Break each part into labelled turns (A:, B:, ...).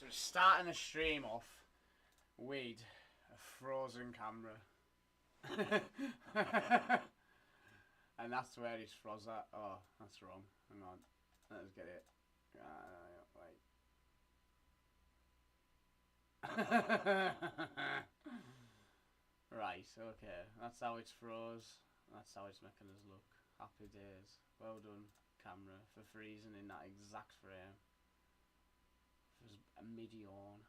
A: So we're starting the stream off with a frozen camera. And that's where it's frozen. Oh, that's wrong. Hang on. Let's get it. Right, okay. That's how it's froze. That's how it's making us look. Happy days. Well done, camera, for freezing in that exact frame. It was a mid-yawn.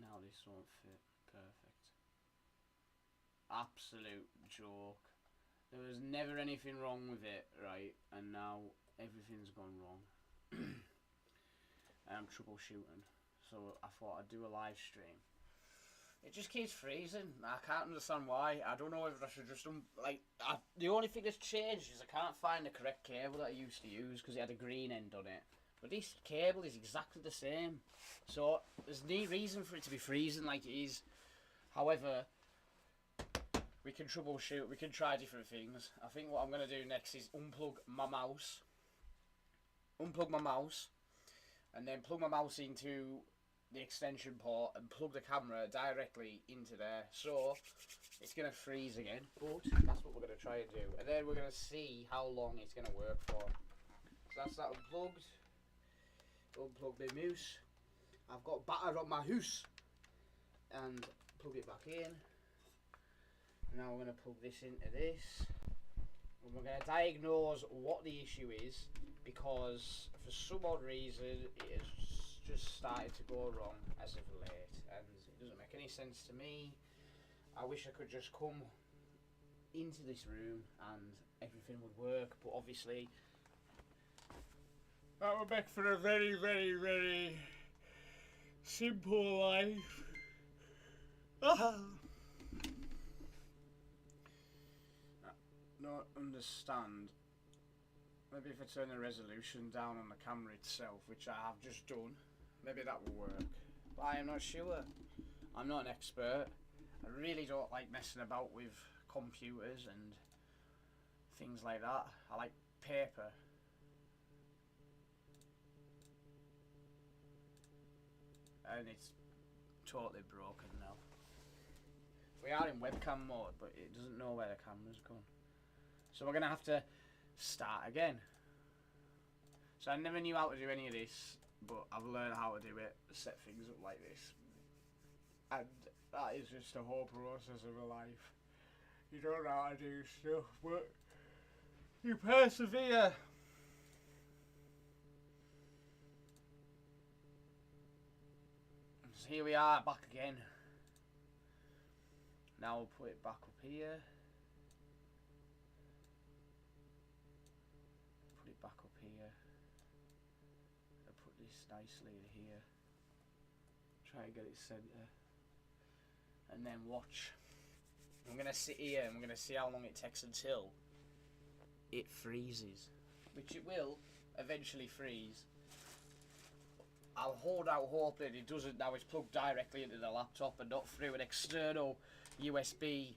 A: Now this won't fit. Perfect. Absolute joke. There was never anything wrong with it, right? And now everything's gone wrong. And I'm troubleshooting. So I thought I'd do a live stream. It just keeps freezing. I can't understand why. I don't know if I should just... the only thing that's changed is I can't find the correct cable that I used to use because it had a green end on it. But this cable is exactly the same. So there's no reason for it to be freezing like it is. However, we can troubleshoot. We can try different things. I think what I'm going to do next is unplug my mouse. Unplug my mouse. And then plug my mouse into the extension port and plug the camera directly into there. So it's going to freeze again, but that's what we're going to try and do. And then we're going to see how long it's going to work for. So that's that unplugged. Unplug my mouse. I've got batter on my house. And plug it back in. Now we're going to plug this into this. And we're going to diagnose what the issue is, because for some odd reason it has just started to go wrong as of late, and it doesn't make any sense to me. I wish I could just come into this room and everything would work, but obviously that would make for a very, very, very simple life. Don't understand. Maybe if I turn the resolution down on the camera itself, which I have just done, maybe that will work. But I am not sure. I'm not an expert. I really don't like messing about with computers and things like that. I like paper. And it's totally broken now. We are in webcam mode, but it doesn't know where the camera's gone. So we're going to have to start again. So I never knew how to do any of this, but I've learned how to do it, set things up like this. And that is just the whole process of a life. You don't know how to do stuff, but you persevere. So here we are, back again. Now we'll put it back up here. Put it back up here. I'll put this nicely here. Try and get it centre. And then watch. I'm going to sit here and I'm going to see how long it takes until it freezes. Which it will eventually freeze. I'll hold out hope that it doesn't now. It's plugged directly into the laptop and not through an external USB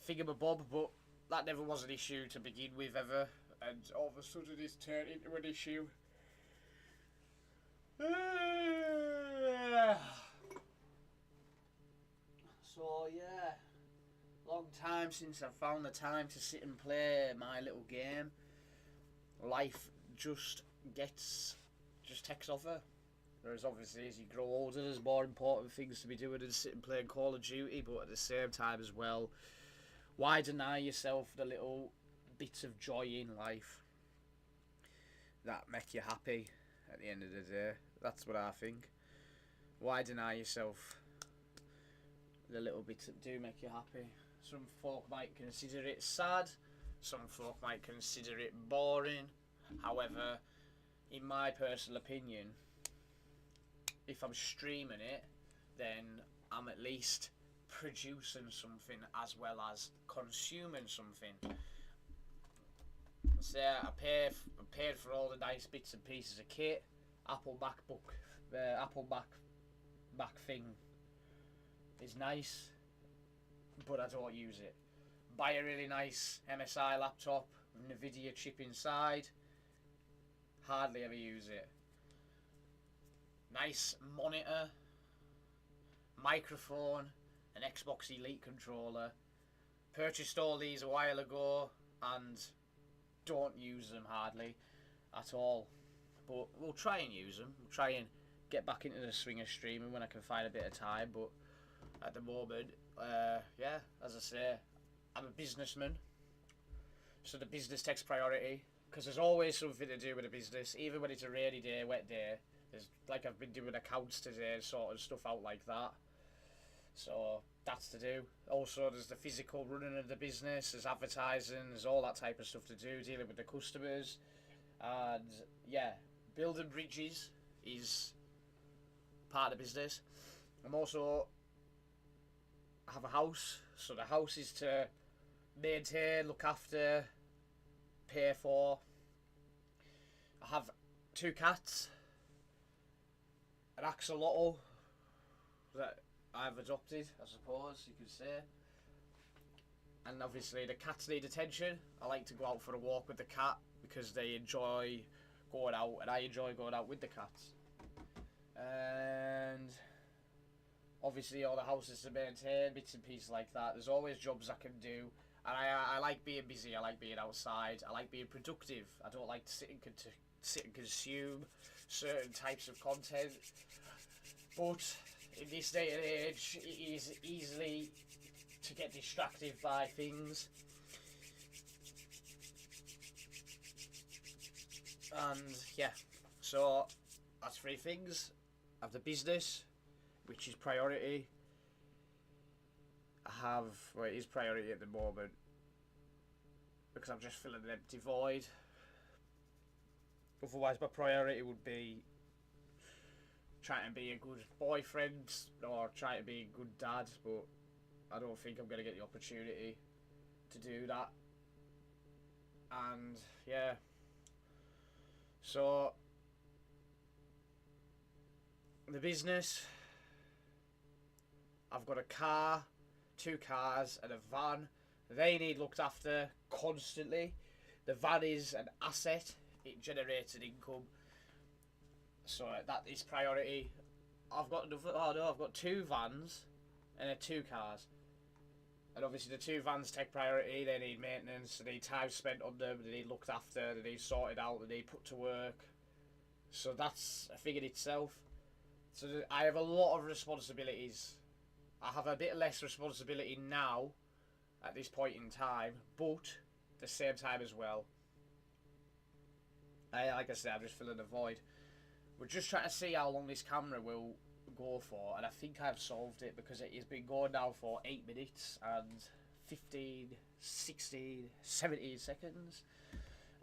A: thingamabob, but that never was an issue to begin with ever, and all of a sudden it's turned into an issue. So yeah, long time since I've found the time to sit and play my little game. Life just takes over. Whereas obviously as you grow older there's more important things to be doing than sitting playing Call of Duty, but at the same time as well, why deny yourself the little bits of joy in life that make you happy at the end of the day? That's what I think. Why deny yourself the little bits that do make you happy? Some folk might consider it sad, some folk might consider it boring. However, in my personal opinion, if I'm streaming it, then I'm at least producing something as well as consuming something. So I paid for all the nice bits and pieces of kit. Apple Mac thing is nice, but I don't use it. Buy a really nice MSI laptop Nvidia chip inside. Hardly ever use it. Nice monitor, microphone, an Xbox Elite controller. Purchased all these a while ago and don't use them hardly at all. But we'll try and use them. We'll try and get back into the swing of streaming when I can find a bit of time. But at the moment, yeah, as I say, I'm a businessman. So the business takes priority. Because there's always something to do with a business. Even when it's a rainy day, wet day. There's, like I've been doing accounts today, sorting stuff out like that. So that's to do. Also, there's the physical running of the business. There's advertising. There's all that type of stuff to do. Dealing with the customers. And yeah, building bridges is part of the business. I'm also have a house, so the house is to maintain, look after, pay for. I have 2 cats, an axolotl that I've adopted, I suppose you could say. And obviously the cats need attention. I like to go out for a walk with the cat because they enjoy going out and I enjoy going out with the cats. And obviously all the houses to maintain, bits and pieces like that. There's always jobs I can do. And I like being busy, I like being outside, I like being productive. I don't like to sit and consume certain types of content. But in this day and age, it is easily to get distracted by things. And yeah, so that's 3 things. I have the business, which is priority. I have, well, it is priority at the moment because I'm just filling an empty void. Otherwise my priority would be trying to be a good boyfriend or trying to be a good dad, but I don't think I'm going to get the opportunity to do that. And yeah, so the business, I've got a car, 2 cars and a van. They need looked after constantly. The van is an asset, it generates an income, so that is priority. I've got 2 vans and 2 cars, and obviously the 2 vans take priority. They need maintenance, they need time spent on them, they need looked after, they need sorted out, they need put to work. So that's a thing in itself. So I have a lot of responsibilities. I have a bit less responsibility now at this point in time, but at the same time as well, like I said, I'm just filling a void. We're just trying to see how long this camera will go for, and I think I've solved it because it has been going now for 8 minutes and 15, 16, 17 seconds,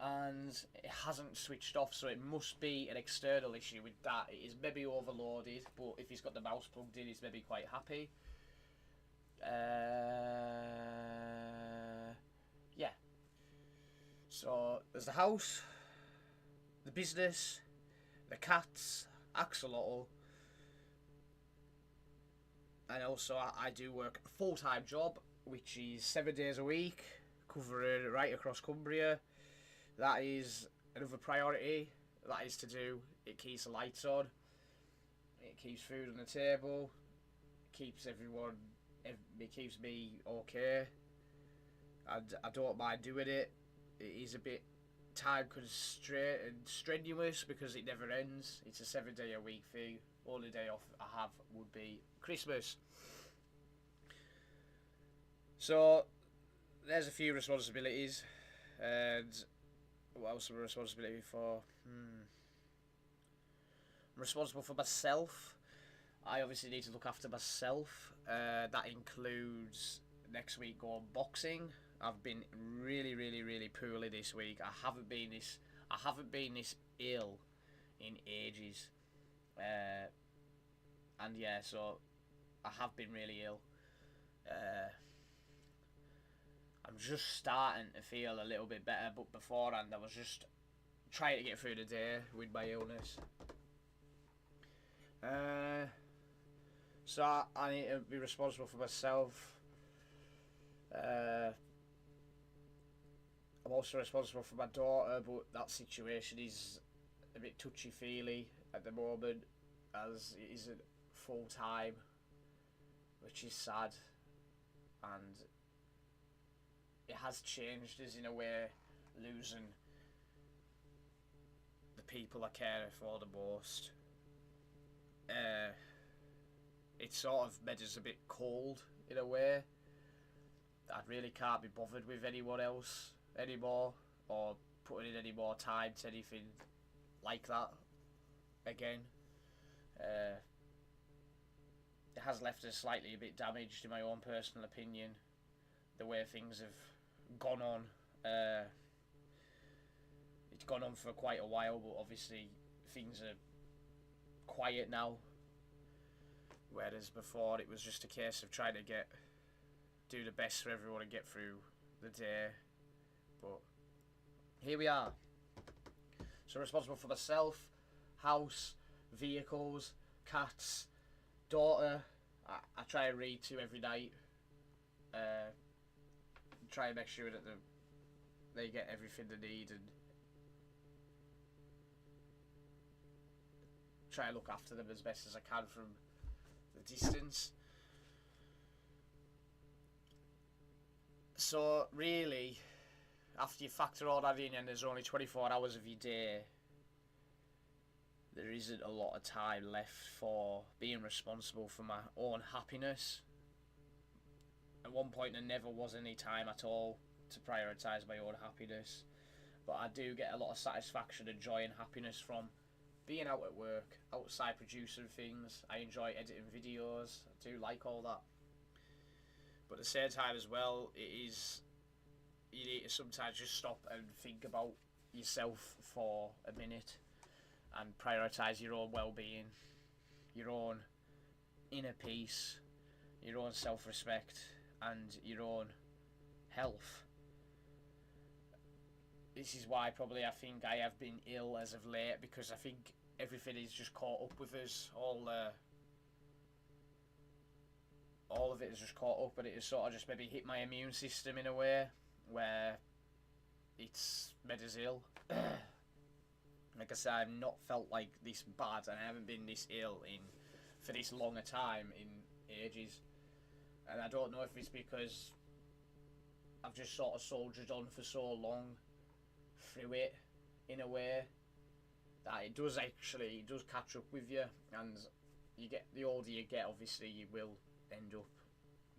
A: and it hasn't switched off, so it must be an external issue with that. It is maybe overloaded, but if he's got the mouse plugged in, he's maybe quite happy. Yeah. So there's the house, the business, the cats, axolotl, and also I do work a full-time job, which is 7 days a week, covering right across Cumbria. That is another priority. That is to do. It keeps the lights on. It keeps food on the table. It keeps everyone. It keeps me okay. And I don't mind doing it. It is a bit time constrained and strenuous because it never ends. It's a 7 day a week thing. Only day off I have would be Christmas. So there's a few responsibilities. And what else am I responsible for? I'm responsible for myself. I obviously need to look after myself. That includes next week going boxing. I've been really poorly this week. I haven't been this ill in ages. And yeah, so I have been really ill. I'm just starting to feel a little bit better, but beforehand I was just trying to get through the day with my illness. So I need to be responsible for myself. I'm also responsible for my daughter, but that situation is a bit touchy-feely at the moment, as it isn't full-time, which is sad, and it has changed us in a way, losing the people I care for the most. It sort of made us a bit cold in a way. I really can't be bothered with anyone else anymore, or putting in any more time to anything like that again. It has left us slightly a bit damaged, in my own personal opinion, the way things have gone on. It's gone on for quite a while, but obviously things are quiet now, whereas before it was just a case of trying to do the best for everyone and get through the day. But here we are. So responsible for myself, house, vehicles, cats, daughter. I try and read to every night. Try and make sure that they get everything they need, and try and look after them as best as I can from the distance. So really, after you factor all that in and there's only 24 hours of your day, there isn't a lot of time left for being responsible for my own happiness. At one point there never was any time at all to prioritise my own happiness, but I do get a lot of satisfaction and joy and happiness from being out at work, outside producing things. I enjoy editing videos, I do like all that. But at the same time as well, you need to sometimes just stop and think about yourself for a minute and prioritise your own well-being, your own inner peace, your own self-respect and your own health. This is why probably I think I have been ill as of late, because I think everything is just caught up with us. All of it is just caught up, and it has sort of just maybe hit my immune system in a way where it's made us ill. Like I said, I've not felt like this bad, and I haven't been this ill for this long a time in ages. And I don't know if it's because I've just sort of soldiered on for so long through it, in a way, that it does catch up with you, and the older you get, obviously you will end up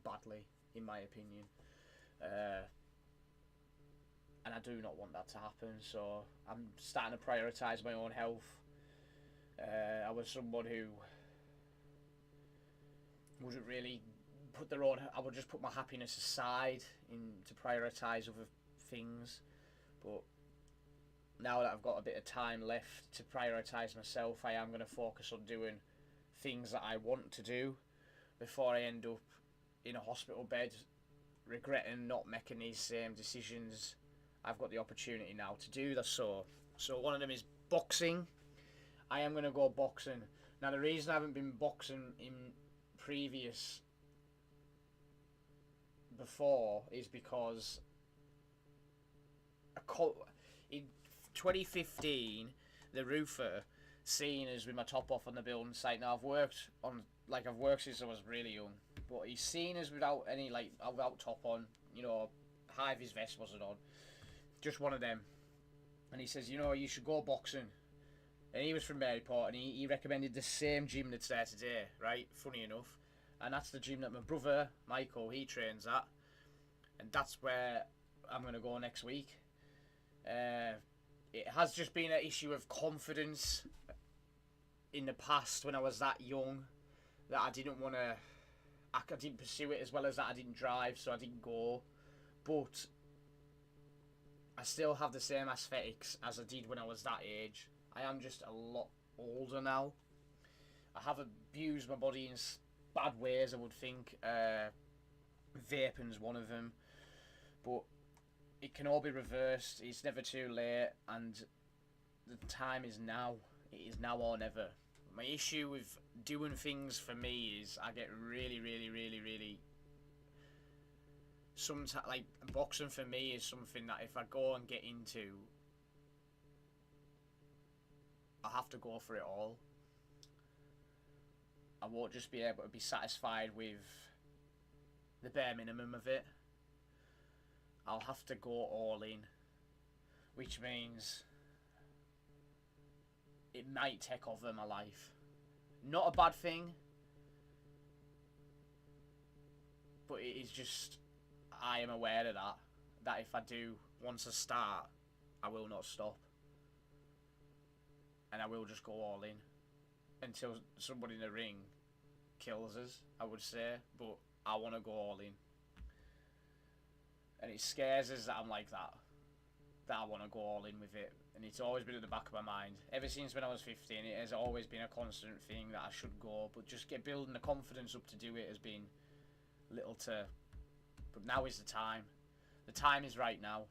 A: badly, in my opinion. And I do not want that to happen, so I'm starting to prioritise my own health. I was someone who wouldn't really I would just put my happiness aside to prioritise other things, but now that I've got a bit of time left to prioritise myself, I am going to focus on doing things that I want to do before I end up in a hospital bed regretting not making these same decisions. I've got the opportunity now to do that. So one of them is boxing. I am going to go boxing. Now, the reason I haven't been boxing before is because in 2015 the roofer seen us with my top off on the building site. Now I've worked since I was really young, but he's seen us without any without top on, high vis vest wasn't on, just one of them, and he says, you should go boxing. And he was from Maryport, and he recommended the same gym that's there today, right? Funny enough. And that's the gym that my brother, Michael, he trains at. And that's where I'm going to go next week. It has just been an issue of confidence in the past when I was that young, that I didn't pursue it, as well as that I didn't drive, so I didn't go. But I still have the same aesthetics as I did when I was that age. I am just a lot older now. I have abused my body in bad ways, I would think. Vaping's one of them. But it can all be reversed. It's never too late, and the time is now. It is now or never. My issue with doing things for me is I get really, really, really, really sometimes, like, boxing for me is something that if I go and get into, I have to go for it all. I won't just be able to be satisfied with the bare minimum of it. I'll have to go all in, which means it might take over my life. Not a bad thing, but it is just, I am aware of that if I do, once I start, I will not stop. And I will just go all in until somebody in the ring kills us, I would say. But I want to go all in. And it scares us that I'm like that I want to go all in with it. And it's always been at the back of my mind. Ever since when I was 15, it has always been a constant thing that I should go. But just building the confidence up to do it has been little to... But now is the time. The time is right now.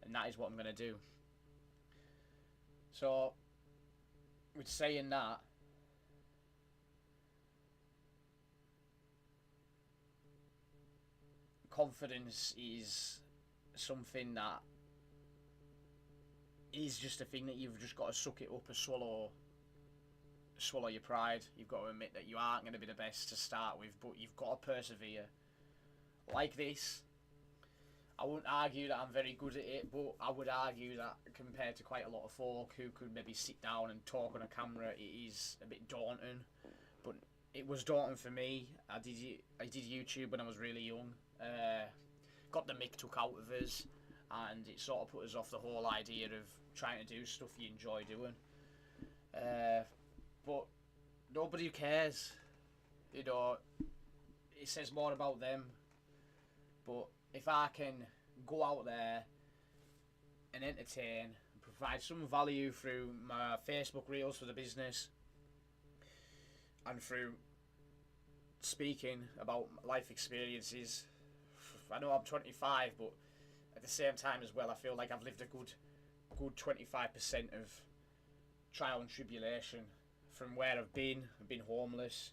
A: And that is what I'm going to do. So, with saying that, confidence is something that is just a thing that you've just got to suck it up and swallow your pride. You've got to admit that you aren't going to be the best to start with, but you've got to persevere. Like this, I wouldn't argue that I'm very good at it, but I would argue that compared to quite a lot of folk who could maybe sit down and talk on a camera, it is a bit daunting. But it was daunting for me. I did YouTube when I was really young. Got the mick took out of us, and it sort of put us off the whole idea of trying to do stuff you enjoy doing. But nobody cares. You know, it says more about them. But if I can go out there and entertain and provide some value through my Facebook Reels for the business and through speaking about life experiences, I know I'm 25, but at the same time as well, I feel like I've lived a good 25% of trial and tribulation from where I've been homeless,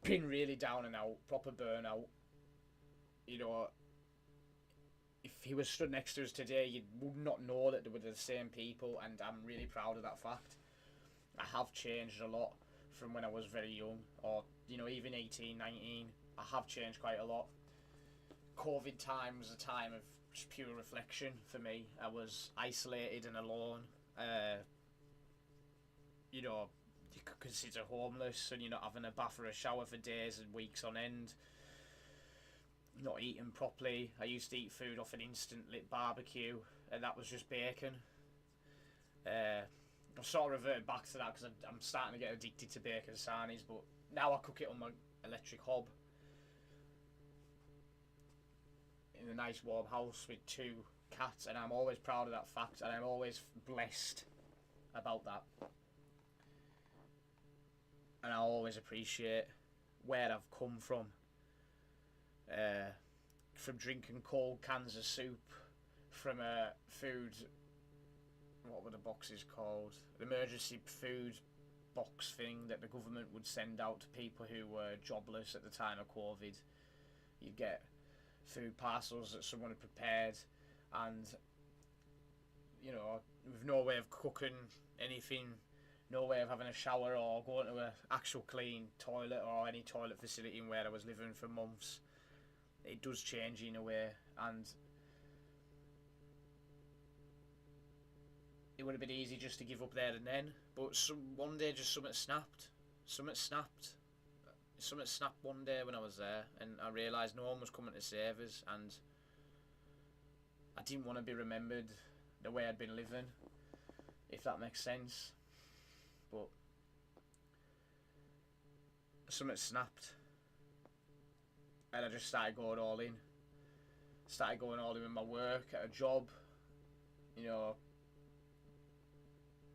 A: been really down and out, proper burnout. You know, if he was stood next to us today, you would not know that they were the same people, and I'm really proud of that fact. I have changed a lot from when I was very young, or, you know, even 18, 19, I have changed quite a lot. COVID time was a time of just pure reflection for me. I was isolated and alone. You know, you could consider homeless, and you're not having a bath or a shower for days and weeks on end. Not eating properly. I used to eat food off an instant lit barbecue, and that was just bacon. I've sort of reverted back to that because I'm starting to get addicted to bacon sarnies, but now I cook it on my electric hob in a nice warm house with 2 cats, and I'm always proud of that fact, and I'm always blessed about that. And I always appreciate where I've come from drinking cold cans of soup, from food, what were the boxes called? An emergency food box thing that the government would send out to people who were jobless at the time of COVID. You'd get food parcels that someone had prepared, and, you know, with no way of cooking anything, no way of having a shower or going to an actual clean toilet or any toilet facility in where I was living for months. It does change in a way, and it would have been easy just to give up there and then, but one day just something snapped. Something snapped one day when I was there, and I realised no one was coming to save us, and I didn't want to be remembered the way I'd been living, if that makes sense. But something snapped, and I just started going all in. Started going all in with my work at a job, you know,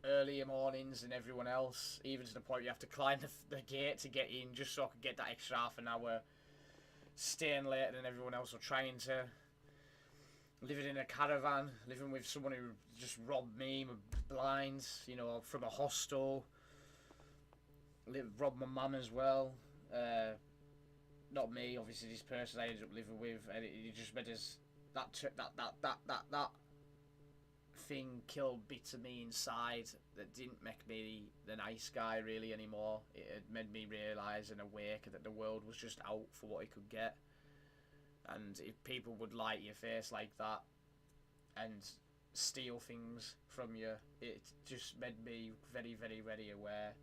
A: earlier mornings than everyone else, even to the point you have to climb the gate to get in, just so I could get that extra half an hour, staying later than everyone else, or trying to, living in a caravan, living with someone who just robbed me, my blinds, you know, from a hostel, robbed my mum as well, not me, obviously this person I ended up living with, and it just made us that thing killed bits of me inside that didn't make me the nice guy really anymore. It had made me realise and awake that the world was just out for what it could get, and if people would lie to your face like that and steal things from you, it just made me very, very, very aware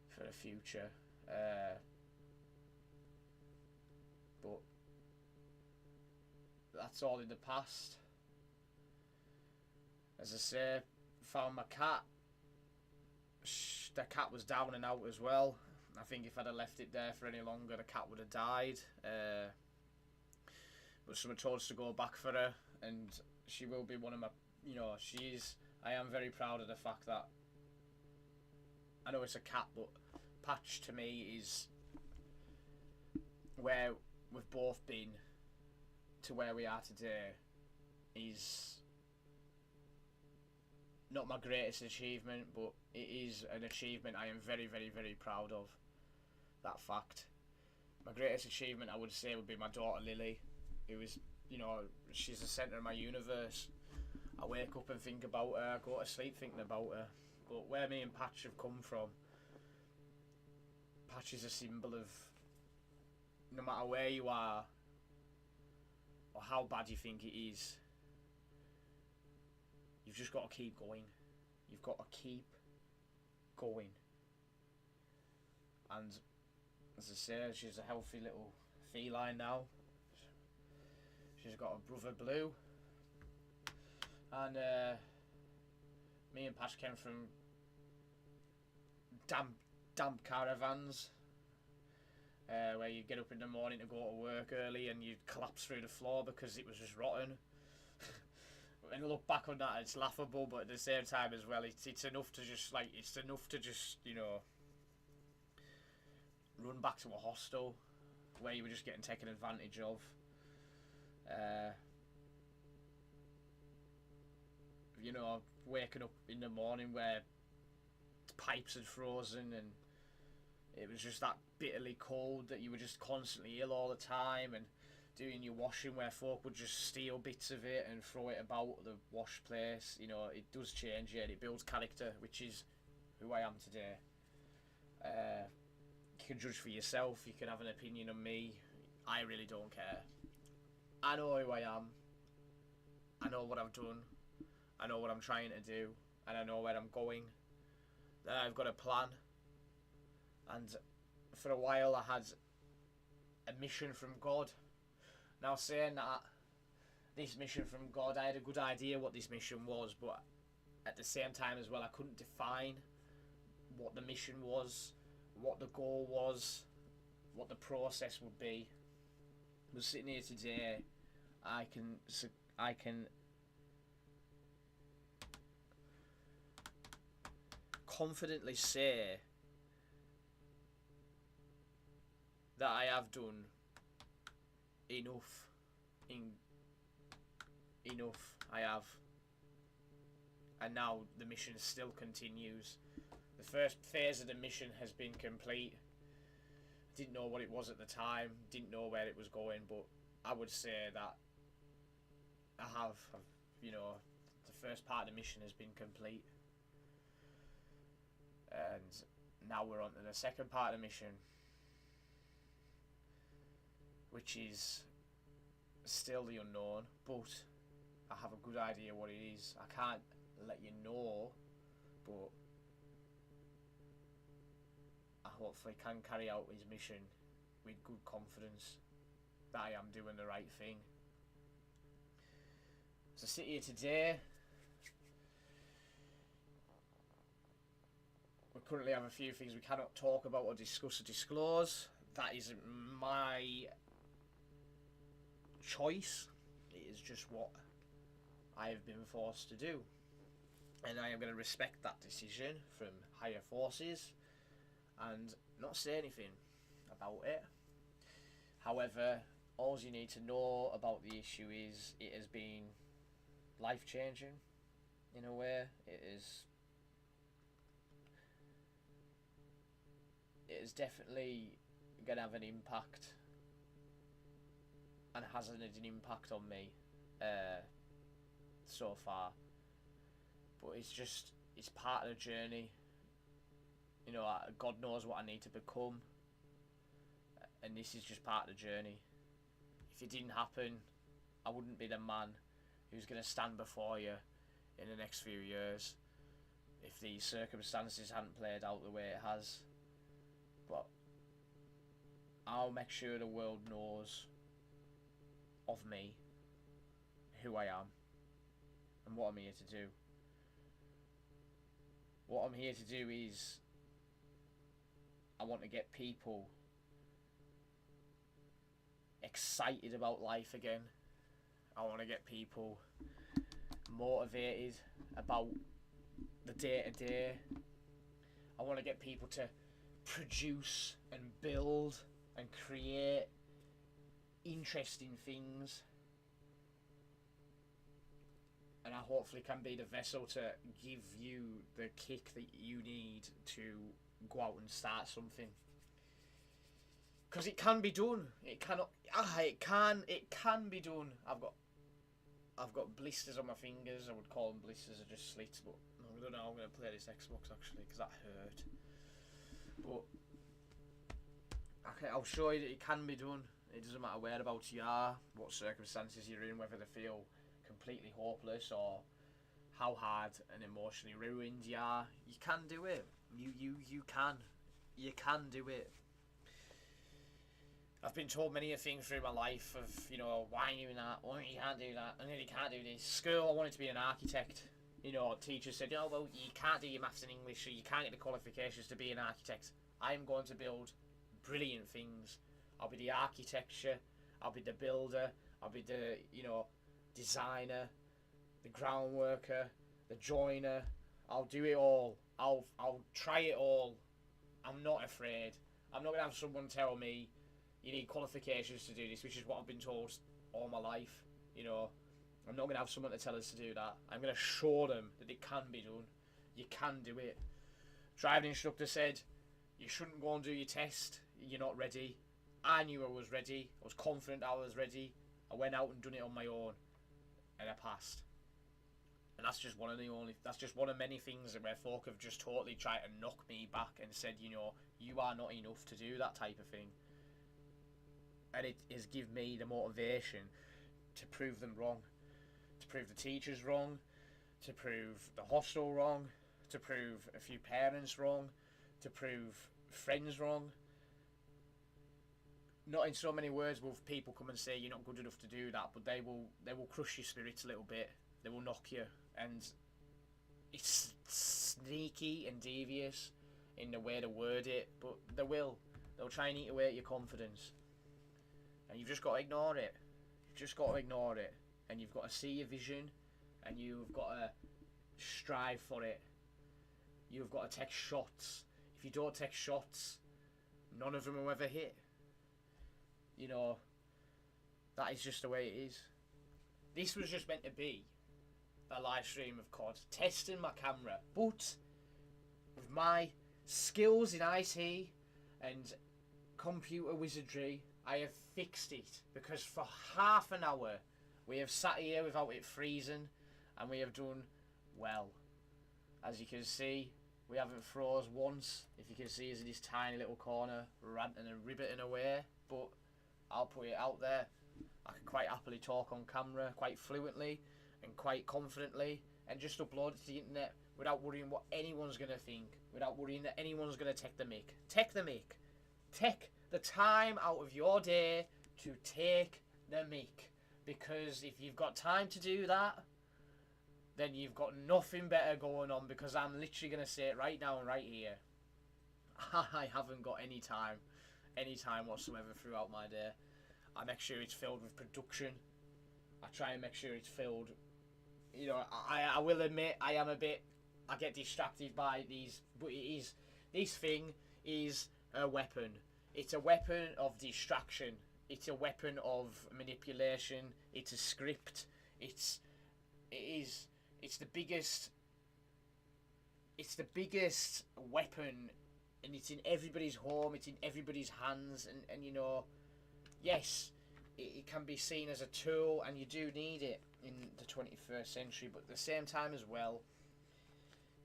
A: for the future. But that's all in the past. As I say, found my cat. The cat was down and out as well. I think if I'd have left it there for any longer, the cat would have died. But someone told us to go back for her, and she will be one of my, I am very proud of the fact that, I know it's a cat, but Patch to me is where we've both been to where we are today. Is not my greatest achievement, but it is an achievement I am very, very, very proud of. That fact. My greatest achievement, I would say, would be my daughter Lily, who is, she's the centre of my universe. I wake up and think about her, I go to sleep thinking about her. But where me and Patch have come from, Patch is a symbol of, no matter where you are or how bad you think it is, you've just got to keep going. You've got to keep going. And as I say, she's a healthy little feline now. She's got a brother Blue. And me and Patch came from damp caravans, where you get up in the morning to go to work early and you'd collapse through the floor because it was just rotten. And look back on that, it's laughable, but at the same time as well, it's enough to just run back to a hostel where you were just getting taken advantage of. Waking up in the morning where pipes had frozen and it was just that bitterly cold that you were just constantly ill all the time, and doing your washing where folk would just steal bits of it and throw it about the wash place. It does change you and it builds character, which is who I am today. You can judge for yourself, you can have an opinion on me. I really don't care. I know who I am. I know what I've done. I know what I'm trying to do, and I know where I'm going. Then I've got a plan, and for a while I had a mission from God. Now, saying that, this mission from God, I had a good idea what this mission was, but at the same time as well, I couldn't define what the mission was, what the goal was, what the process would be. But sitting here today, I can confidently say that I have done enough. I have. And now the mission still continues. The first phase of the mission has been complete. I didn't know what it was at the time, didn't know where it was going, but I would say that the first part of the mission has been complete. And now we're on to the second part of the mission, which is still the unknown, but I have a good idea what it is. I can't let you know, but I hopefully can carry out his mission with good confidence that I am doing the right thing. So I sit here today. We currently have a few things we cannot talk about or discuss or disclose. That isn't my choice. It is just what I have been forced to do. And I am going to respect that decision from higher forces and not say anything about it. However, all you need to know about the issue is it has been life-changing in a way. It has definitely going to have an impact, and hasn't had an impact on me so far. But it's part of the journey. You know, God knows what I need to become, and this is just part of the journey. If it didn't happen, I wouldn't be the man who's going to stand before you in the next few years if these circumstances hadn't played out the way it has. But I'll make sure the world knows of me, who I am, and what I'm here to do. What I'm here to do is, I want to get people excited about life again. I want to get people motivated about the day-to-day. I want to get people to produce and build and create interesting things. And I hopefully can be the vessel to give you the kick that you need to go out and start something. Because it can be done. It can be done. I've got blisters on my fingers. I would call them blisters, or just slits, but I don't know. I'm going to play this Xbox actually, because that hurt. But I'll show you that it can be done. It doesn't matter whereabouts you are, what circumstances you're in, whether they feel completely hopeless or how hard and emotionally ruined you are. You can do it. You can do it. I've been told many a things through my life of, you know, why are you doing that? Why you can't do that? And then you can't do this. School, I wanted to be an architect. You know, teachers said, oh, well, you can't do your maths and English, so you can't get the qualifications to be an architect. I'm going to build brilliant things. I'll be the architecture, I'll be the builder, I'll be the, you know, designer, the ground worker, the joiner. I'll do it all. I'll try it all. I'm not afraid. I'm not going to have someone tell me you need qualifications to do this, which is what I've been told all my life. You know, I'm not going to have someone to tell us to do that. I'm going to show them that it can be done. You can do it. Driving instructor said, you shouldn't go and do your test. You're not ready. I knew I was ready. I was confident I was ready. I went out and done it on my own, and I passed. And that's just one of many things where folk have just totally tried to knock me back and said, you know, you are not enough to do that type of thing. And it has given me the motivation to prove them wrong, to prove the teachers wrong, to prove the hostel wrong, to prove a few parents wrong, to prove friends wrong. Not in so many words will people come and say you're not good enough to do that, but they will crush your spirits a little bit. They will knock you, and it's sneaky and devious in the way to word it, but they'll try and eat away at your confidence, and you've just got to ignore it. You've just got to ignore it, and you've got to see your vision, and you've got to strive for it. You've got to take shots. If you don't take shots, none of them will ever hit. You know, that is just the way it is. This was just meant to be a live stream of COD, testing my camera, but with my skills in IT and computer wizardry, I have fixed it, because for half an hour we have sat here without it freezing, and we have done well. As you can see, we haven't froze once. If you can see us in this tiny little corner ranting and ribbiting away, but I'll put it out there. I can quite happily talk on camera quite fluently and quite confidently, and just upload it to the internet without worrying what anyone's going to think, without worrying that anyone's going to take the mic. Take the mic. Take the time out of your day to take the mic, because if you've got time to do that, then you've got nothing better going on, because I'm literally going to say it right now and right here. I haven't got any time whatsoever throughout my day. I make sure it's filled with production. I try and make sure it's filled, you know, I will admit I get distracted by these, but this thing is a weapon. It's a weapon of distraction. It's a weapon of manipulation. It's a script. It's the biggest weapon and it's in everybody's home, it's in everybody's hands, and you know, yes, it can be seen as a tool, and you do need it in the 21st century, but at the same time as well,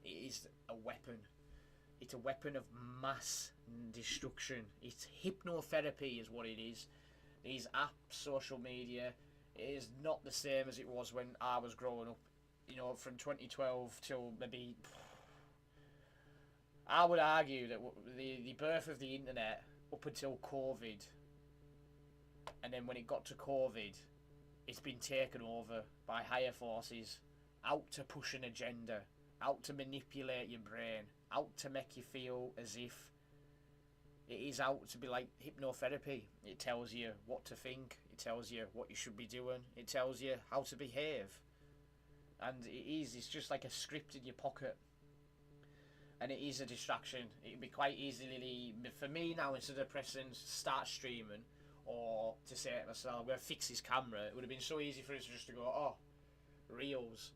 A: it is a weapon. It's a weapon of mass destruction. It's hypnotherapy is what it is. These apps, social media, it is not the same as it was when I was growing up. You know, from 2012 till maybe... I would argue that the birth of the internet up until COVID, and then when it got to COVID, it's been taken over by higher forces, out to push an agenda, out to manipulate your brain, out to make you feel as if it is out to be like hypnotherapy. It tells you what to think, it tells you what you should be doing, it tells you how to behave. And it's just like a script in your pocket. And it is a distraction. It can be quite easily, for me now, instead of pressing start streaming, or to say to myself, I'm going to fix his camera, it would have been so easy for us just to go, oh, reels.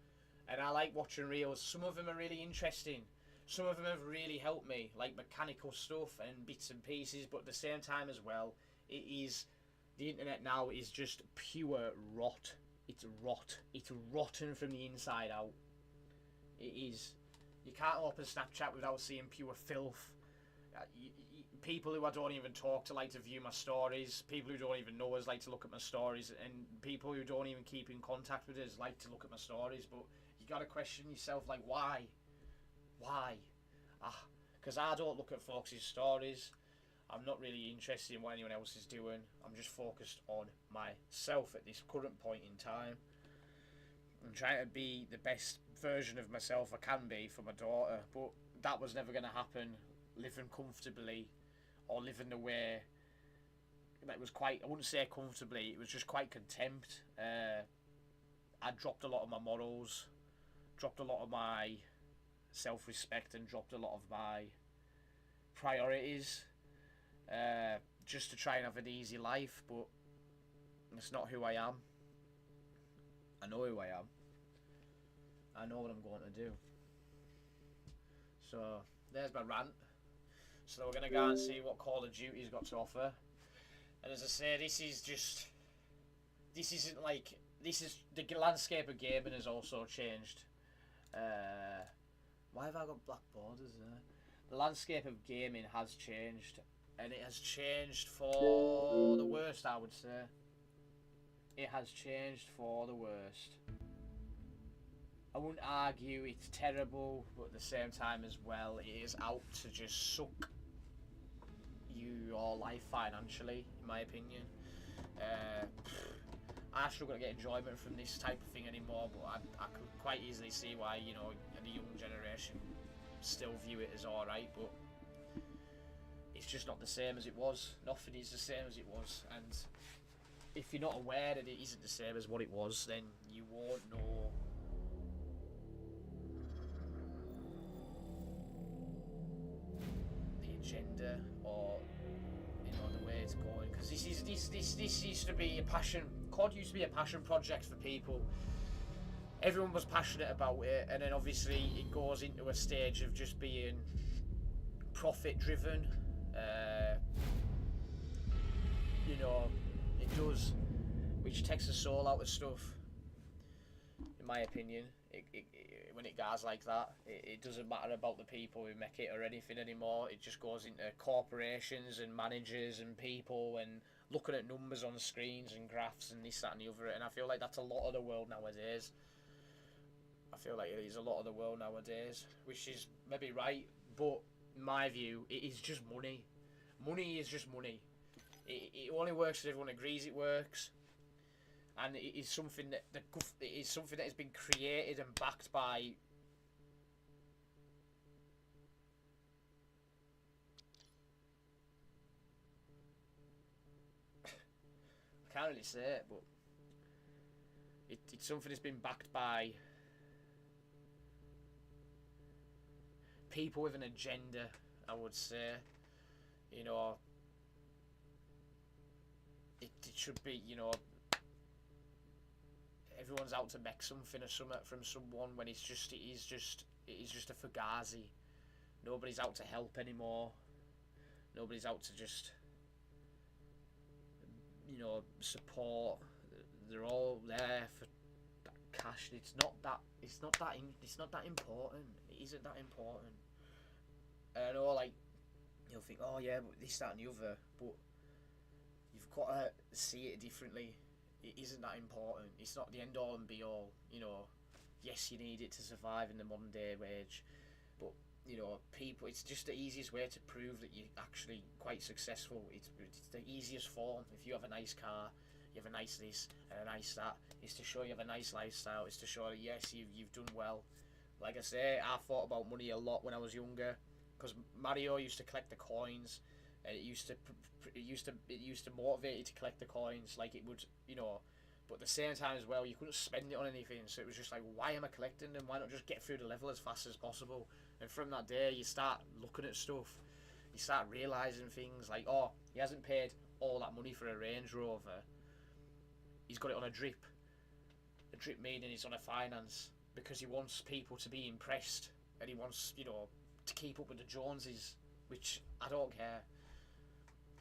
A: And I like watching reels. Some of them are really interesting. Some of them have really helped me, like mechanical stuff and bits and pieces, but at the same time as well, the internet now is just pure rot. It's rot. It's rotten from the inside out. It is. You can't open Snapchat without seeing pure filth. People who I don't even talk to like to view my stories. People who don't even know us like to look at my stories. And people who don't even keep in contact with us like to look at my stories. But you got to question yourself, like, why? Why? Because I don't look at folks' stories. I'm not really interested in what anyone else is doing. I'm just focused on myself at this current point in time. I'm trying to be the best version of myself I can be for my daughter, but that was never going to happen living comfortably or living the way that was quite, I wouldn't say comfortably, it was just quite contempt. I dropped a lot of my morals, dropped a lot of my self-respect, and dropped a lot of my priorities just to try and have an easy life, but it's not who I am. I know who I am. I know what I'm going to do. So there's my rant. So we're going to go and see what Call of Duty's got to offer. And as I say, this is the landscape of gaming has also changed. Why have I got black borders there? The landscape of gaming has changed, and it has changed for the worst, I would say. It has changed for the worst. I wouldn't argue it's terrible, but at the same time as well, it is out to just suck your life financially, in my opinion. I struggle to get enjoyment from this type of thing anymore, but I could quite easily see why, you know, the young generation still view it as alright, but it's just not the same as it was. Nothing is the same as it was, and if you're not aware that it isn't the same as what it was, then you won't know the agenda or, you know, the way it's going. Because this used to be a passion. COD used to be a passion project for people. Everyone was passionate about it, and then obviously it goes into a stage of just being profit driven. You know, it does, which takes the soul out of stuff, in my opinion. When it goes like that, it doesn't matter about the people who make it or anything anymore. It just goes into corporations and managers and people and looking at numbers on screens and graphs and this, that and the other. And I feel like that's a lot of the world nowadays. I feel like it is a lot of the world nowadays, which is maybe right, but in my view, it is just money. Money is just money. It only works if everyone agrees it works, and it is something that has been created and backed by I can't really say it, but it's something that's been backed by people with an agenda, I would say. You know, it should be, you know, everyone's out to make something or something from someone when it is just a fugazi. Nobody's out to help anymore. Nobody's out to just, you know, support. They're all there for that cash. It's not that important. It isn't that important. And I know, like, you'll think, oh yeah, but this, that, and the other. But you've got to see it differently. It isn't that important. It's not the end all and be all. You know, yes, you need it to survive in the modern day wage, but you know, people. It's just the easiest way to prove that you're actually quite successful. It's the easiest form. If you have a nice car, you have a nice this and a nice that. It's to show you have a nice lifestyle. It's to show that yes, you've done well. Like I say, I thought about money a lot when I was younger, because Mario used to collect the coins, and it used to motivate you to collect the coins. Like, it would, you know. But at the same time as well, you couldn't spend it on anything, so it was just like, why am I collecting them? Why not just get through the level as fast as possible? And from that day, you start looking at stuff. You start realising things like, oh, he hasn't paid all that money for a Range Rover. He's got it on a drip. A drip meaning he's on a finance, because he wants people to be impressed, and he wants, you know, to keep up with the Joneses, which I don't care.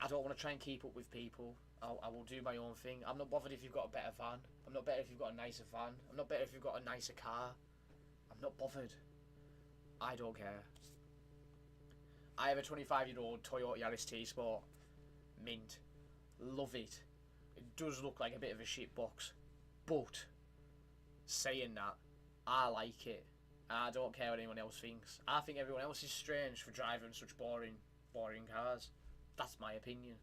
A: I don't want to try and keep up with people. I will do my own thing. I'm not bothered if you've got a better van. I'm not better if you've got a nicer van. I'm not better if you've got a nicer car. I'm not bothered. I don't care. I have a 25-year-old Toyota Yaris T-Sport. Mint. Love it. It does look like a bit of a shit box. But, saying that, I like it. I don't care what anyone else thinks. I think everyone else is strange for driving such boring cars. That's my opinion.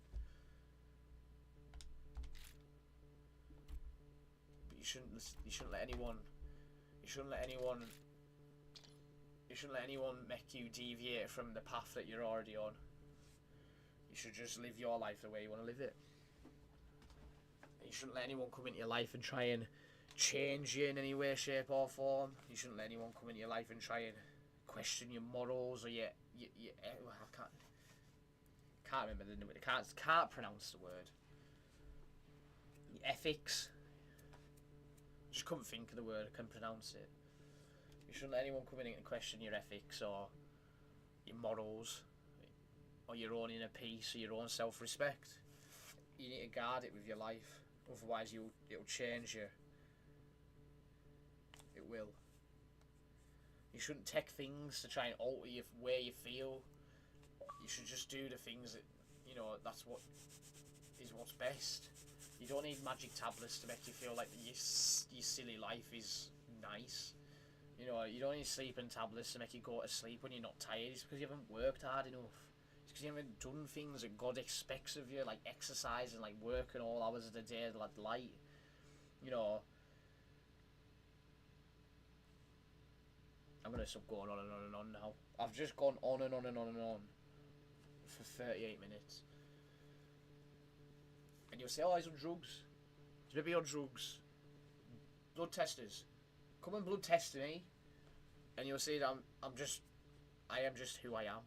A: But you shouldn't let anyone make you deviate from the path that you're already on. You should just live your life the way you want to live it. You shouldn't let anyone come into your life and try and change you in any way, shape or form. You shouldn't let anyone come into your life and try and question your morals or your well, I can't remember the name. Can't pronounce the word. Your ethics. Just couldn't think of the word. I couldn't pronounce it. You shouldn't let anyone come in and question your ethics or your morals or your own inner peace or your own self-respect. You need to guard it with your life. Otherwise, it'll change you. It will. You shouldn't take things to try and alter the way you feel. You should just do the things that, you know, that's what's best. You don't need magic tablets to make you feel like your silly life is nice. You know, you don't need sleeping tablets to make you go to sleep when you're not tired. It's because you haven't worked hard enough. It's because you haven't done things that God expects of you, like exercise and like working all hours of the day, like light. You know, I'm gonna stop going on and on and on now. I've just gone on and on and on and on for 38 minutes. And you'll say, oh, he's on drugs. He's maybe on drugs. Blood testers. Come and blood test me. And you'll see that I am just who I am.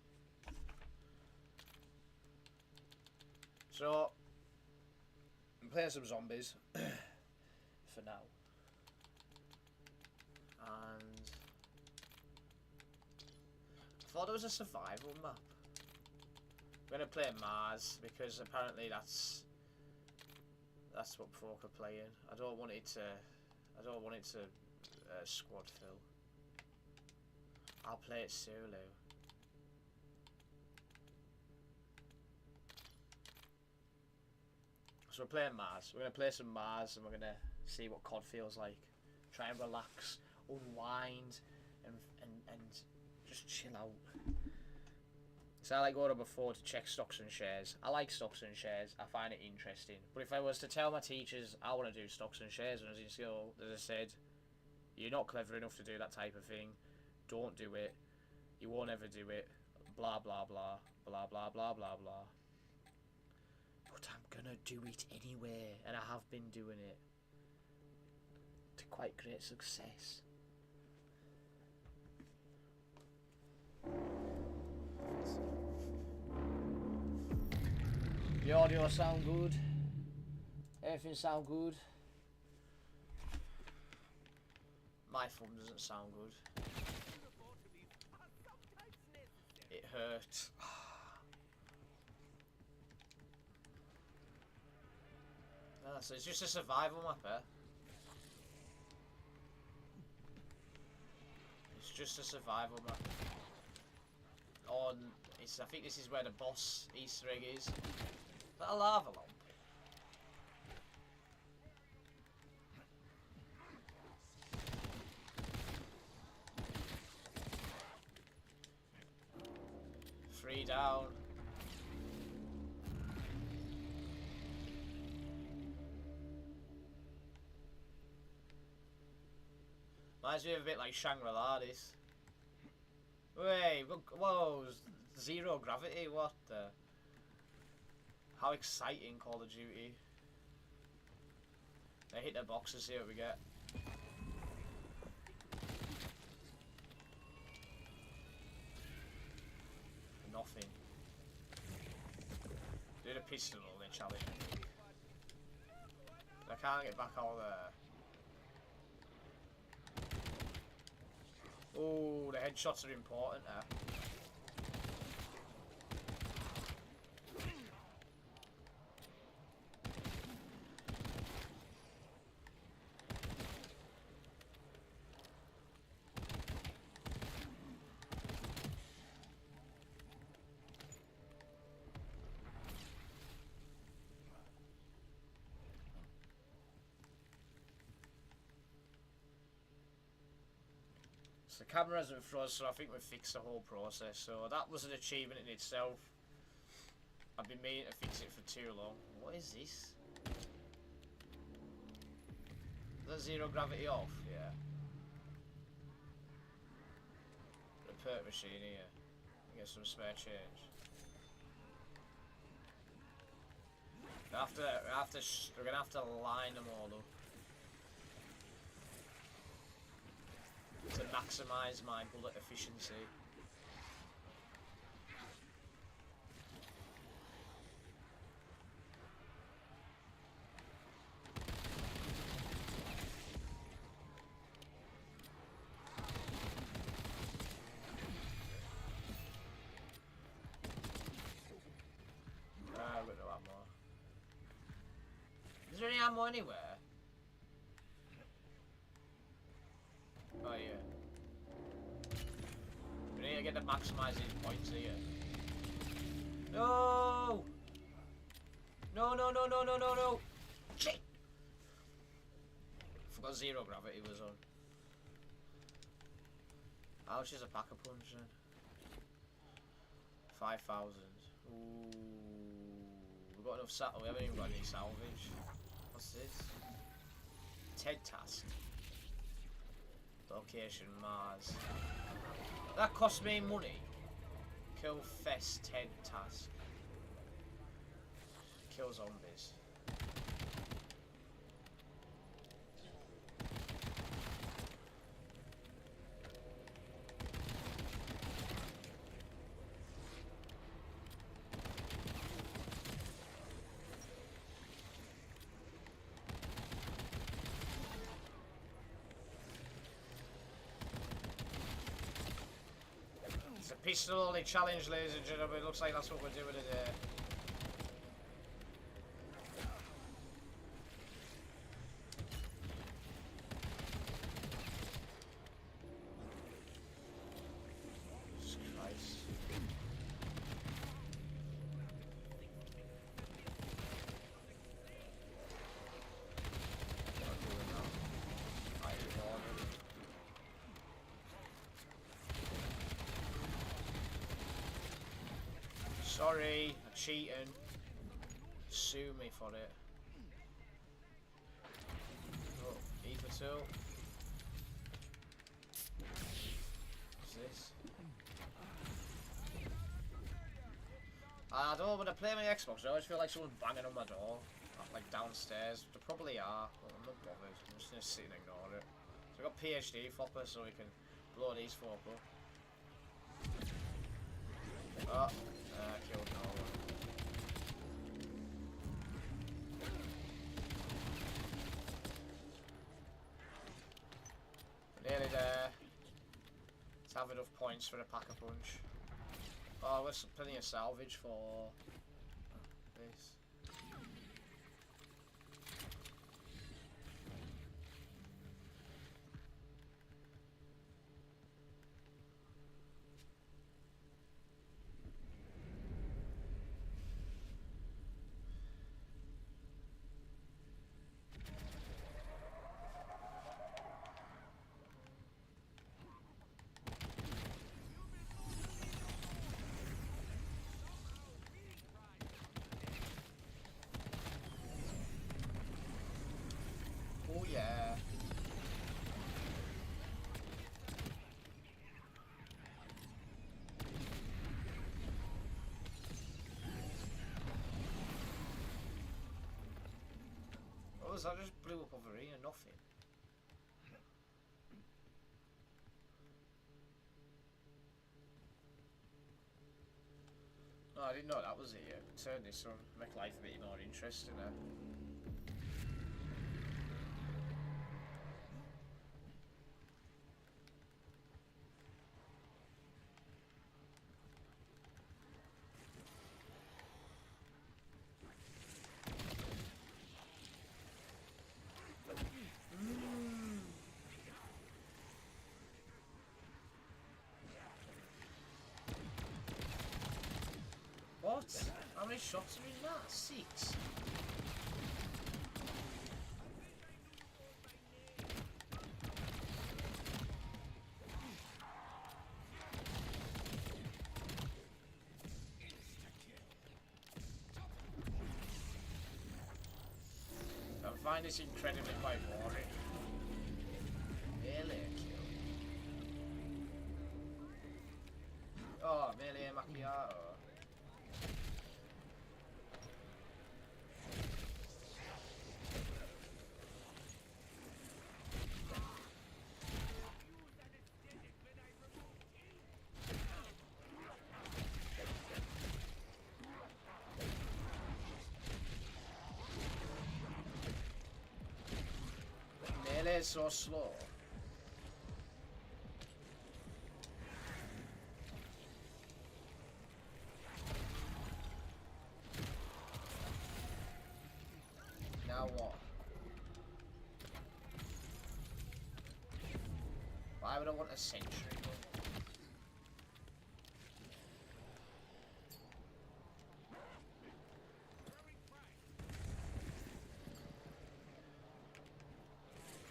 A: So, I'm playing some zombies for now. And I thought there was a survival map. I'm gonna play Mars because apparently that's what folk are playing. I don't want it to squad fill. I'll play it solo. So we're playing Mars. We're gonna play some Mars and we're gonna see what COD feels like. Try and relax, unwind, and just chill out. So I like going on before to check stocks and shares. I like stocks and shares. I find it interesting. But if I was to tell my teachers I want to do stocks and shares when I was in school, as I said, you're not clever enough to do that type of thing. Don't do it. You won't ever do it. Blah blah blah blah blah blah blah blah. But I'm gonna do it anyway, and I have been doing it to quite great success. The audio sound good. Everything sound good. My thumb doesn't sound good. It hurts.
B: So it's just a survival map, eh? It's just a survival map. On, I think this is where the boss Easter egg is. Is that a lava lamp? Three down. Reminds me of a bit like Shangri-La, this. Wait, whoa, zero gravity, what the? How exciting, Call of Duty. They hit the boxes, see what we get. Nothing. Do the pistol only challenge. I can't get back out there. Oh, the headshots are important there. So the camera hasn't froze, so I think we've fixed the whole process. So that was an achievement in itself. I've been meaning to fix it for too long. What is this? Is that zero gravity off? Yeah. Repair machine here. Get some spare change. We're gonna have to line them all up to maximise my bullet efficiency. I've got no ammo. Is there any ammo anywhere? Oh yeah. We need to get to maximise these points here. No! No, no, no, no, no, no, no! Shit! Forgot zero gravity was on. How much is a pack of punch then? 5,000. Ooh. We've got enough we haven't even got any salvage. What's this? TED task. Location Mars. That cost me money. Kill Fest TED task. Kill zombies. It's a pistol only challenge, ladies and gentlemen. It looks like that's what we're doing today. Jesus Christ. Not doing that. I ignored it. Sorry, I'm cheating. Sue me for it. Oh, E for 2. What's this? I don't know, when I play my Xbox, I always feel like someone's banging on my door. Like downstairs. They probably are. But I'm not bothered. I'm just gonna sit and ignore it. So I've got PhD flopper so we can blow these folk up. Oh. Killed no one. Nearly there. Let's have enough points for a pack a punch. Oh, there's plenty of salvage for this. hell's that just blew up over here? Nothing. No, I didn't know that was here. Turn this on, make life a bit more interesting. What? How many shots are in that? 6? I find this incredibly quite boring. Melee kill. Oh, melee macchiato. Melee is so slow. Now what? Why would I want a sentry?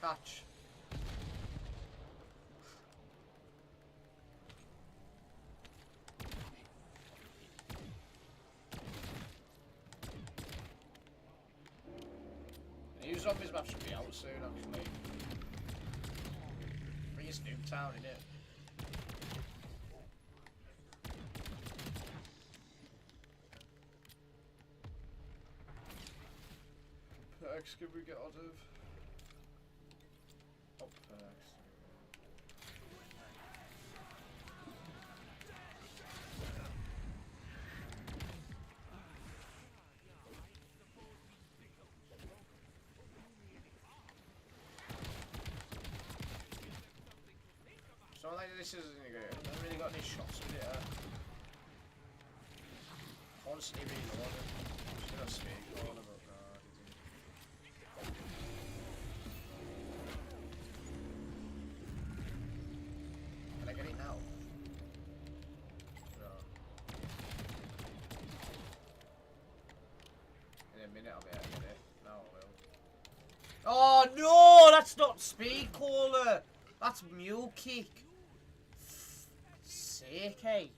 B: Catch. The new zombies map should be out soon, actually. Bring us Nuketown, innit? Perks can we get out of? What perks? So like this isn't good. I haven't really got any shots with it. Constantly reloading. Should have speak all about that. Can I get it now? No. In a minute I'll be able to get it. Now I will. Oh no! That's not speed caller! That's mule kick. Sake, hey.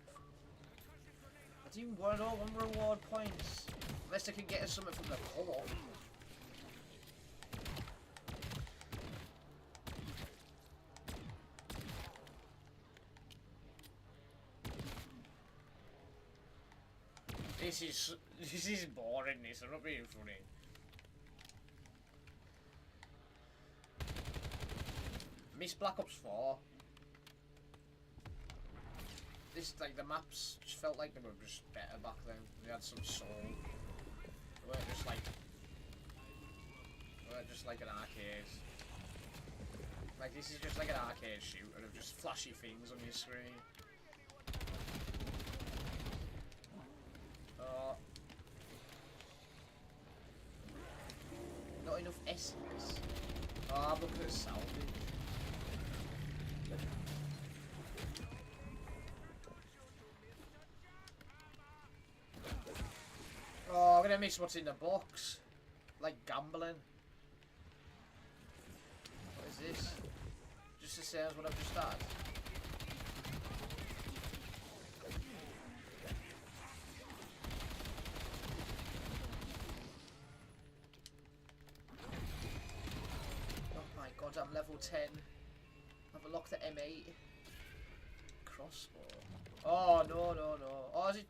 B: I didn't even want all 1 reward points. Unless I can get us something from the co-op. This is boring, this. I'm not being funny. Miss Black Ops 4. This, like, the maps just felt like they were just better back then. They had some soul. They weren't just like an arcade. Like, this is just like an arcade shooter of just flashy things on your screen. Not enough essence. Oh, I'm looking at salvage. Oh, I'm gonna miss what's in the box. Like gambling. What is this? Just the same as what I've just had. Oh my god, I'm level 10. I've unlocked the M8. Crossbow. Oh, no, no, no. Oh, is it?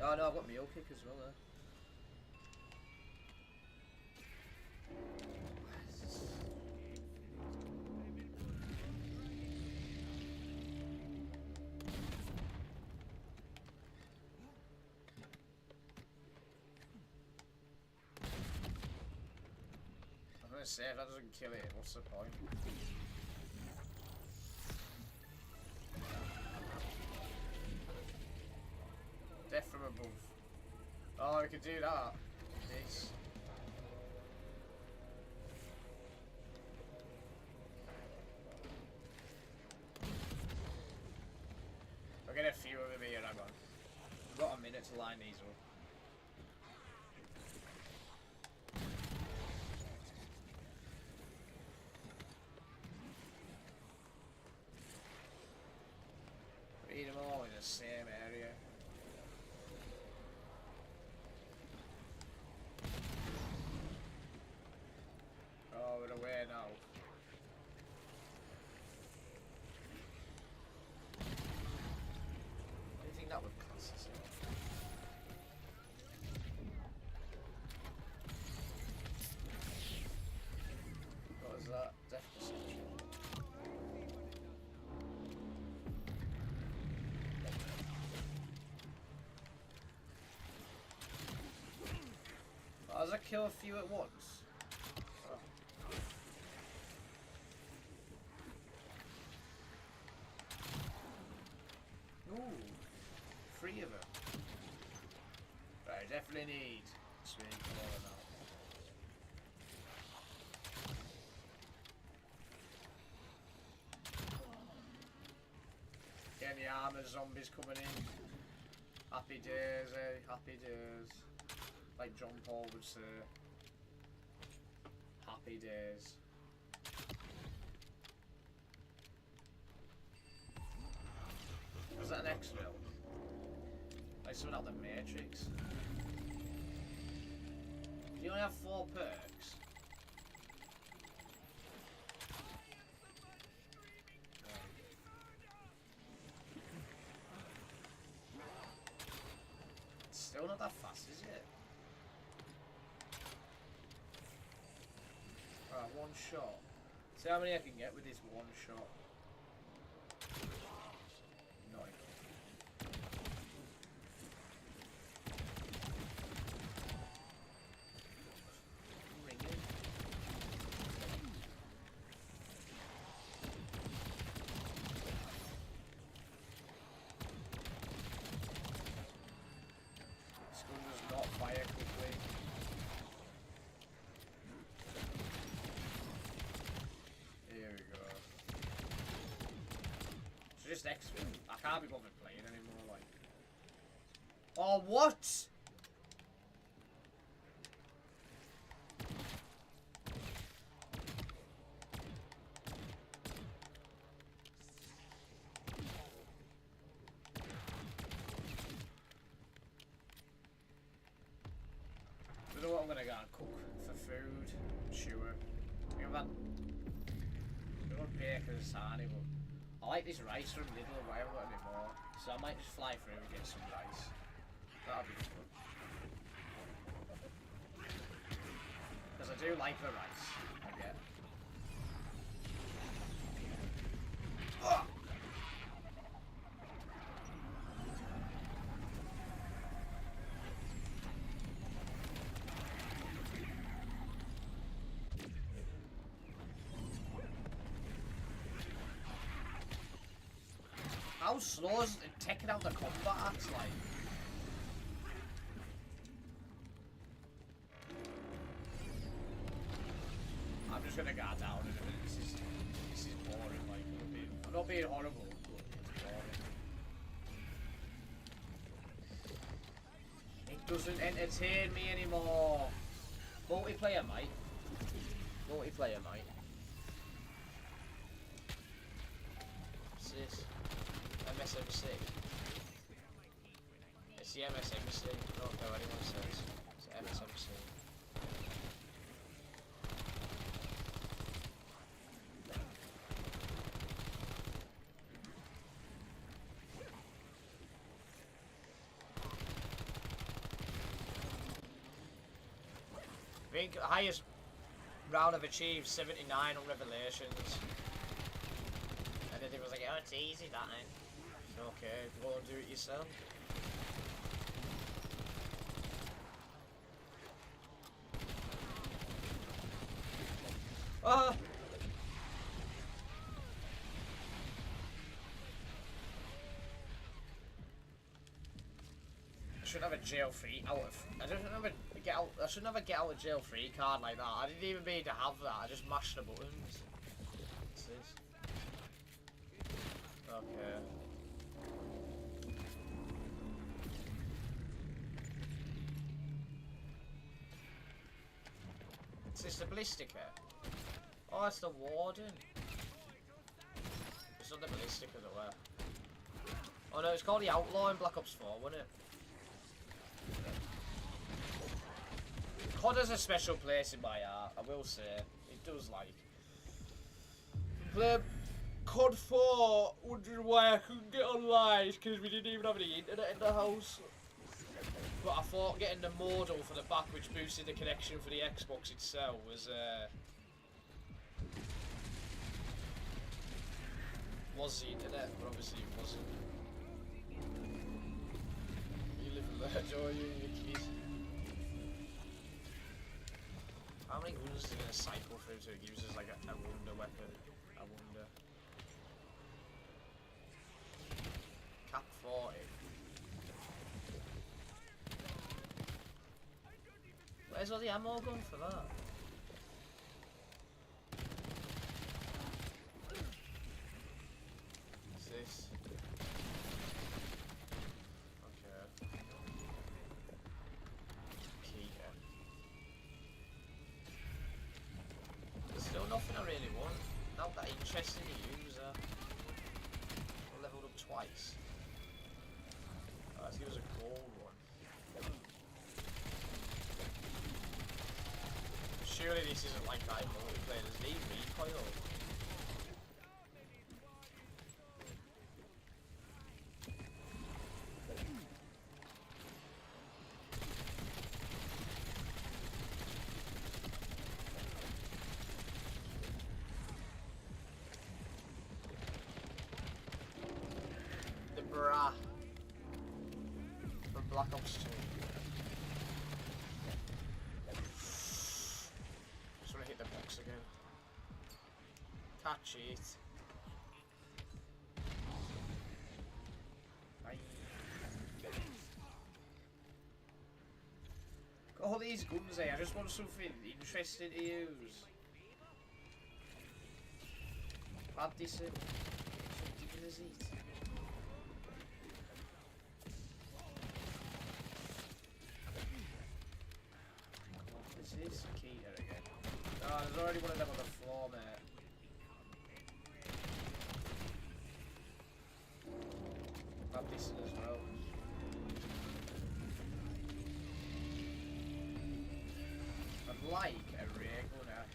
B: Oh no, I've got Mule Kick as well there. I'm gonna say if that doesn't kill it, what's the point? Death from above. Oh, we could do that. Nice. We'll get a few of them here, hang on. We've got a minute to line these up. Read them all in the same area. Oh, we're away now. Do you think that would class as it? What was that? Death perception. Oh, does that kill a few at once? Ooh, 3 of them. Right, definitely need swing water now. Getting the armor zombies coming in. Happy days, eh? Happy days. Like John Paul would say. Happy days. Was that an X-Mill? Like something out the Matrix. Do you only have 4 perks? It's still not that fast, is it? Alright, 1 shot. See how many I can get with this 1 shot. Not ringing. This gun does not fire quickly. Here we go. So just X-Wing. I can't be bothered playing anymore, like. Oh, what? I don't know what I'm gonna go and cook for food. Sure. I've had. I don't pay because it's tiny, but I like this rice from Lidl, but I haven't got any more. So I might just fly through and get some rice. That'll be fun. Because I do like the rice. I get. Oh! How slow is it taking out the combat axe, like? I'm just gonna guard down in a minute. This is boring, like, I'm not being horrible, but it's boring. It doesn't entertain me anymore. Multiplayer, mate. Multiplayer, mate. What's this? MSMC. It's the MSMC. I don't know what anyone says. It's MSMC. think highest round I've achieved 79 on Revelations. And then it was like, oh, it's easy that ain't. Okay, go and do it yourself. Ah! I shouldn't have a jail free out of. I shouldn't have a get out. I shouldn't have a get out of jail free card like that. I didn't even mean to have that. I just mashed the buttons. What's this? Okay. Is this the ballistica? Oh, it's the warden. It's not the ballistica that were. Oh no, it's called the outlaw in Black Ops 4, wasn't it? COD has a special place in my heart, I will say. It does, like. Play COD 4, wondering why I couldn't get online, because we didn't even have any internet in the house. But I thought getting the modal for the back, which boosted the connection for the Xbox itself, was the internet, but obviously it wasn't. You live and learn, don't you, you kid? How many guns is it going to cycle through to it uses like a wonder weapon? I wonder. Cap 40. Where's all the ammo going for that? What's this? Okay. Key here. There's still nothing I really want. Not that interesting to use. I leveled up twice. Oh, let's give us a gold one. Surely this isn't like that in multiplayer. Does it need recoil? The bra from Black Ops 2. Hit the box again. Catch it. Bye. Got all these guns here. I just want something interesting to use. Add this in. Something is it. This is Keita again. Oh, there's already one of them on the floor, mate. Grab this as well. I'd like a ray gunner.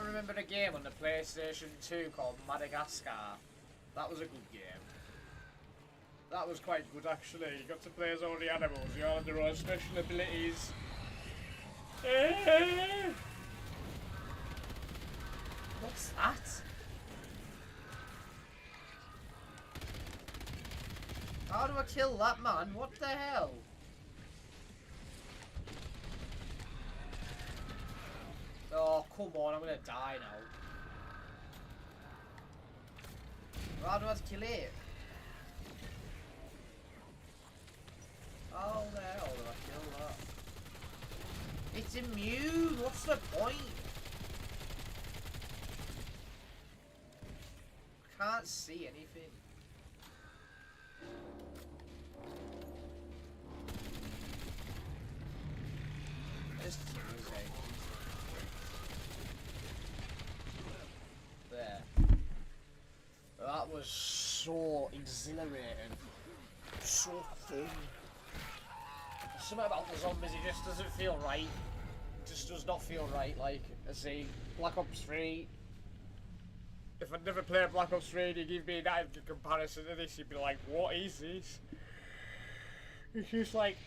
B: Remember the game on the PlayStation 2 called Madagascar? That was a good game. That was quite good actually. You got to play as all the animals, you all had their own special abilities. What's that? How do I kill that man? What the hell? Oh, come on, I'm gonna die now. How do I kill it? How the hell do I kill that? It's immune, what's the point? I can't see anything. There's Tuesday. There. That was so exhilarating. So fun. Something about the zombies, it just doesn't feel right just does not feel right. Like, I see, Black Ops 3. If I'd never played Black Ops 3 and you give me that in comparison to this, you'd be like, what is this? It's just like...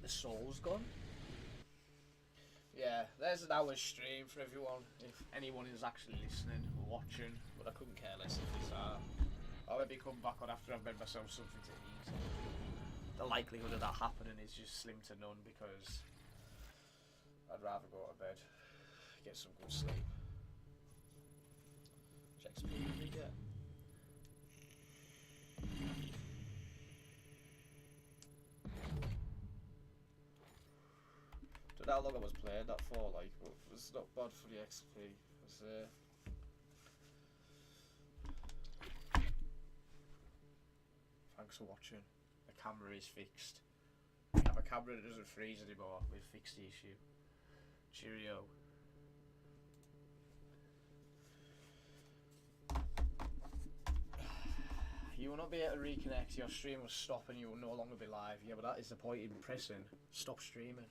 B: The soul's gone. Yeah, there's an hour's stream for everyone, if anyone is actually listening or watching, but I couldn't care less if it's I'll maybe come back on after I've made myself something to eat. The likelihood of that happening is just slim to none because I'd rather go to bed, get some good sleep. Check speed we get. Don't know how long I was playing that for, like, but it was not bad for the XP. It was, Thanks for watching. The camera is fixed. We have a camera that doesn't freeze anymore. We've fixed the issue. Cheerio. You will not be able to reconnect. Your stream will stop and you will no longer be live. Yeah, but that is the point in pressing stop streaming.